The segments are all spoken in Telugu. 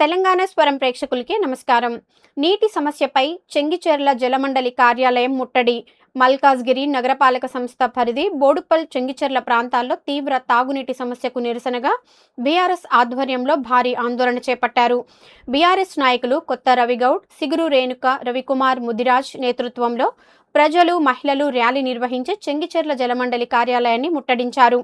తెలంగాణ స్వరం ప్రేక్షకులకి నమస్కారం. నీటి సమస్యపై చెంగిచెర్ల జలమండలి కార్యాలయం ముట్టడి. మల్కాజ్గిరి నగరపాలక సంస్థ పరిధి బోడుప్పల్ చెంగిచెర్ల ప్రాంతాల్లో తీవ్ర తాగునీటి సమస్యకు నిరసనగా బీఆర్ఎస్ ఆధ్వర్యంలో భారీ ఆందోళన చేపట్టారు. బీఆర్ఎస్ నాయకులు కొత్త రవిగౌడ్, సిగురు రేణుక, రవికుమార్, ముదిరాజ్ నేతృత్వంలో ప్రజలు, మహిళలు ర్యాలీ నిర్వహించి చెంగిచెర్ల జలమండలి కార్యాలయాన్ని ముట్టడించారు.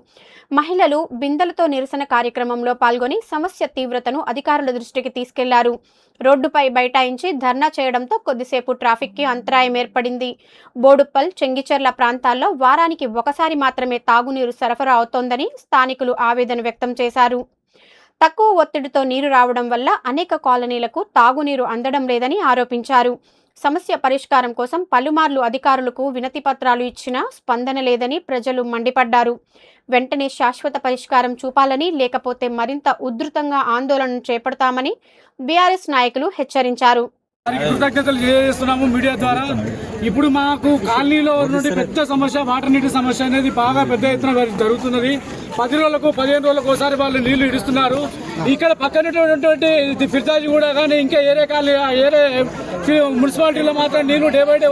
మహిళలు బిందెలతో నిరసన కార్యక్రమంలో పాల్గొని సమస్య తీవ్రతను అధికారుల దృష్టికి తీసుకెళ్లారు. రోడ్డుపై బైఠాయించి ధర్నా చేయడంతో కొద్దిసేపు ట్రాఫిక్కి అంతరాయం ఏర్పడింది. బోడుప్పల్, చెంగిచెర్ల ప్రాంతాల్లో వారానికి ఒకసారి మాత్రమే తాగునీరు సరఫరా అవుతోందని స్థానికులు ఆవేదన వ్యక్తం చేశారు. తక్కువ ఒత్తిడితో నీరు రావడం వల్ల అనేక కాలనీలకు తాగునీరు అందడం లేదని ఆరోపించారు. సమస్య పరిష్కారం కోసం పలుమార్లు అధికారులకు వినతి పత్రాలు ఇచ్చినా స్పందన లేదని ప్రజలు మండిపడ్డారు. వెంటనే శాశ్వత పరిష్కారం చూపాలని, లేకపోతే మరింత ఉధృతంగా ఆందోళన చేపడతామని బీఆర్ఎస్ నాయకులు హెచ్చరించారు. కృతజ్ఞతలు తెలియజేస్తున్నాము మీడియా ద్వారా. ఇప్పుడు మాకు కాలనీలో నుండి పెద్ద సమస్య వాటర్ నీటి సమస్య అనేది బాగా పెద్ద ఎత్తున జరుగుతున్నది. 10 రోజులకు 15 రోజులకు ఒకసారి వాళ్ళు నీళ్లు ఇడుస్తున్నారు. ఇక్కడ పక్కనటువంటి ఫిర్తాజీ కూడా కానీ ఇంకా ఏరే మున్సిపాలిటీలో మాత్రం నీళ్లు డే బై డే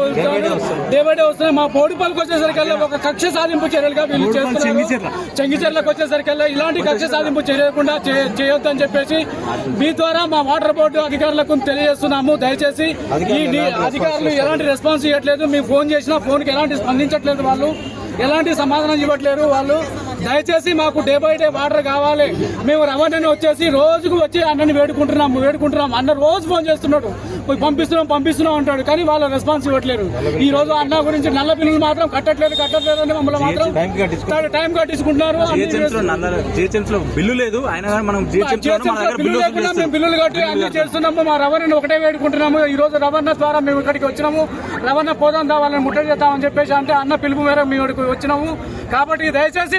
వస్తున్నాయి. మా బోడుపల్లికి వచ్చేసరికల్లా ఒక కక్ష సాధింపు చర్యలుగా వీళ్ళు చేస్తున్నారు. చెంగిచెర్లకు వచ్చేసరికల్లా ఇలాంటి కక్ష సాధింపు చేయకుండా చేయొద్దని చెప్పేసి మీ ద్వారా మా వాటర్ బోర్డు అధికారులకు తెలియజేస్తున్నాము. దయచేసి ఈ అధికారులు ఎలాంటి రెస్పాన్స్ ఇవ్వట్లేదు. మేము ఫోన్ చేసినా ఫోన్కి ఎలాంటి స్పందించట్లేదు, వాళ్ళు ఎలాంటి సమాధానం ఇవ్వట్లేరు. వాళ్ళు దయచేసి మాకు డే బై డే వాటర్ కావాలి. మేము రవాణాని వచ్చేసి రోజుకు వచ్చి అన్నని వేడుకుంటున్నాం. అన్న రోజు ఫోన్ చేస్తున్నాడు, పంపిస్తున్నాం అంటాడు, కానీ వాళ్ళు రెస్పాన్స్ ఇవ్వట్లేరు. ఈ రోజు అన్న గురించి నల్ల బిల్లులు మాత్రం కట్టట్లేదు అని మమ్మల్ని మాత్రం టైం కట్టించుకుంటున్నారు. బిల్లు లేదు, మేము బిల్లులు కట్టి అన్ని చేస్తున్నాము. మా రవాణాని ఒకటే వేడుకుంటున్నాము. ఈ రోజు రవాణా ద్వారా మేము ఇక్కడికి వచ్చినాము. రవాణా పోదాం, వాళ్ళని ముట్టడి చేద్దామని చెప్పేసి అంటే అన్న పిలుపు మేరకు మేము ఇక్కడికి వచ్చినాము. కాబట్టి దయచేసి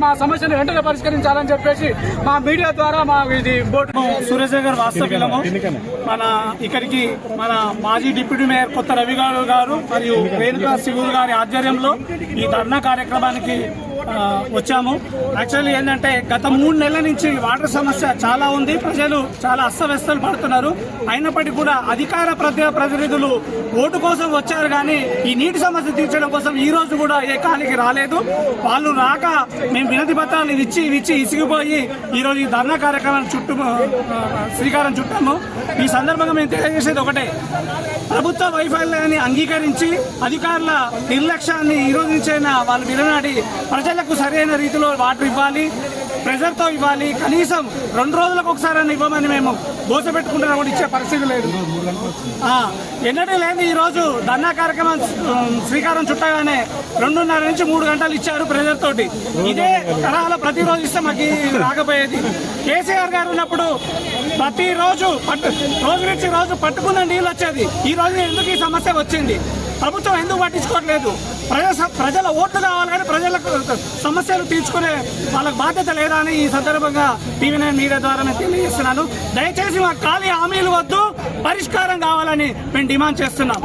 మా సమస్యను వెంటనే పరిష్కరించాలని చెప్పేసి మా మీడియా ద్వారా మా ఇది బోర్డు సురేష్ గారు వాస్తవ్యము ఇక్కడికి మన మాజీ డిప్యూటీ మేయర్ కొత్త రవిగౌడ్ గారు మరియు రేణుకా సిగురు గారి ఆధ్వర్యంలో ఈ ధర్నా కార్యక్రమానికి వచ్చాము. యాక్చువల్లీ ఏంటంటే గత 3 నెలల నుంచి వాటర్ సమస్య చాలా ఉంది. ప్రజలు చాలా అస్తవ్యస్తలు పడుతున్నారు. అయినప్పటికీ కూడా అధికార ప్రతినిధులు ఓటు కోసం వచ్చారు, కానీ ఈ నీటి సమస్య తీర్చడం కోసం ఈ రోజు కూడా ఏ కాలికి రాలేదు. వాళ్ళు రాక మేము వినతి పత్రాలు ఇచ్చి ఇసిగిపోయి ఈ రోజు ఈ ధర్నా కార్యక్రమాన్ని శ్రీకారం చుట్టాము. ఈ సందర్భంగా మేము తెలియజేసేది ఒకటే, ప్రభుత్వ వైఫల్యాన్ని అంగీకరించి అధికారుల నిర్లక్ష్యాన్ని ఈ రోజు నుంచైనా వాళ్ళు విడనాడి ప్రజలకు సరైన రీతిలో వాటర్ ఇవ్వాలి, ప్రెజర్తో ఇవ్వాలి. కనీసం 2 రోజులకు ఒకసారి ఇవ్వమని మేము దోషపెట్టుకుంటున్నా కూడా ఇచ్చే పరిస్థితి లేదు. ఎన్నడూ లేదు. ఈ రోజు ధర్నా కార్యక్రమం శ్రీకారం చుట్టగానే 2:30 నుంచి 3 గంటలు ఇచ్చారు ప్రెజర్ తోటి. ఇదే తరహాలో ప్రతిరోజు ఇస్తే మాకు రాకపోయేది. కేసీఆర్ గారు ఉన్నప్పుడు ప్రతిరోజు రోజు నుంచి రోజు పట్టుకున్న నీళ్ళు వచ్చేది. ఈ రోజు ఎందుకు ఈ సమస్య వచ్చింది? ప్రభుత్వం ఎందుకు పట్టించుకోవట్లేదు? ప్రజల ఓట్లు కావాలి, కానీ ప్రజలకు సమస్యలు తీర్చుకునే వాళ్ళకి బాధ్యత లేదా అని ఈ సందర్భంగా టీవీ9 మీడియా ద్వారా నేను తెలియజేస్తున్నాను. దయచేసి మాకు ఖాళీ హామీలు వద్దు, పరిష్కారం కావాలని మేము డిమాండ్ చేస్తున్నాం.